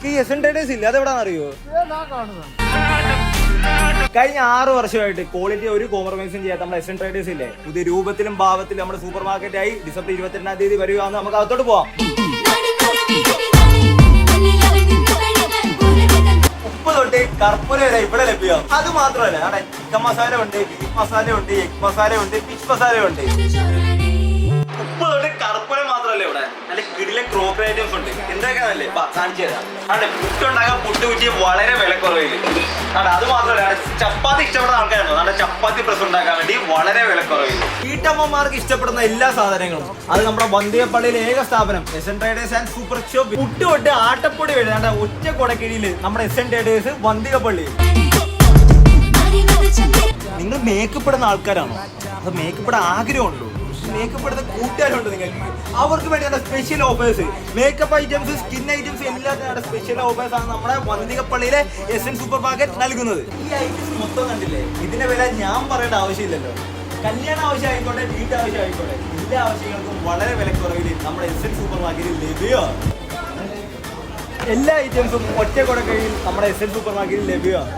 ഈ S N traders ഇല്ല, അതെവിടാന്ന് അറിയോ? കഴിഞ്ഞ 6 വർഷമായിട്ട് ക്വാളിറ്റി ഒരു കോംപ്രമൈസും ചെയ്യാത്ത നമ്മുടെ എസ് എൻ ട്രേഡേഴ്സ് ഇല്ലേ, പുതിയ രൂപത്തിലും ഭാവത്തിലും നമ്മുടെ സൂപ്പർ മാർക്കറ്റായി ഡിസംബർ 22-ാം തീയതി വരികയാണെന്ന് നമുക്ക് അകത്തോട്ട് പോവാം. ഉപ്പ് തൊട്ട് കർപ്പൂര വരെ ഇവിടെ ലഭ്യമാകും. അത് മാത്രമല്ല അവിടെ ചിക്കൻ മസാല ഉണ്ട്, ബീഫ് മസാല ഉണ്ട്, എഗ് മസാല ഉണ്ട്, ഫിഷ് മസാല ഉണ്ട്. ഉപ്പ് തൊട്ട് കർപ്പൂരം മാത്രമല്ല ഇവിടെ നല്ല കിടിലൻ ക്രോക്കറി ഐറ്റംസ് ഉണ്ട്. എന്തൊക്കെയാണല്ലേ കാണിച്ചു തരാം. അവിടെ പുട്ടുണ്ടാക്കാൻ പുട്ട് കുറ്റി വളരെ വിലക്കുറവില്. അത് മാത്രമല്ല ചപ്പാത്തി ഇഷ്ടപ്പെടുന്ന ആൾക്കാരുണ്ടോ, നമ്മുടെ ചപ്പാത്തി പ്രസ് ഉണ്ടാക്കാൻ വേണ്ടി വളരെ വിലക്കുറവില്. വീട്ടമ്മമാർക്ക് ഇഷ്ടപ്പെടുന്ന എല്ലാ സാധനങ്ങളും അത് നമ്മുടെ വന്തികപ്പള്ളിയിലെ ഏക സ്ഥാപനം S N traders and super shop. Puttu തൊട്ട് ആട്ടപ്പൊടി വരെ ഒറ്റ കൊടക്കീഴില് നമ്മുടെ എസ് എൻ ട്രേഡേഴ്സ് വന്തികപ്പള്ളി. നിങ്ങൾ മേക്കപ്പ് ഇടുന്ന ആൾക്കാരാണോ, അത് മേക്കപ്പ് ഇടാൻ ആഗ്രഹമുണ്ടോ, മേക്കപ്പ് എടുത്ത കൂട്ടുകാരുണ്ട് നിങ്ങൾക്ക്, അവർക്ക് വേണ്ടിയാണ് special offers. Makeup items, skin items എല്ലാത്തിനും സ്പെഷ്യൽ ഓഫേഴ്സ് ആണ് നമ്മുടെ വന്തികപ്പള്ളിയിലെ എസ് എൻ സൂപ്പർ മാർക്കറ്റ് നൽകുന്നത്. ഈ ഐറ്റംസ് മൊത്തം കണ്ടില്ലേ, ഇതിന്റെ വില ഞാൻ പറയേണ്ട ആവശ്യമില്ലല്ലോ. കല്യാണ ആവശ്യം ആയിക്കോട്ടെ, വീട്ടാവശ്യം ആയിക്കോട്ടെ, എല്ലാ ആവശ്യങ്ങൾക്കും വളരെ വിലക്കുറവിൽ നമ്മുടെ എസ് എൻ സൂപ്പർ മാർക്കറ്റിൽ ലഭ്യമാണ്. എല്ലാ ഐറ്റംസും ഒറ്റ കൊടക്കയിൽ നമ്മുടെ എസ് എൻ സൂപ്പർ മാർക്കറ്റിൽ ലഭ്യമാണ്.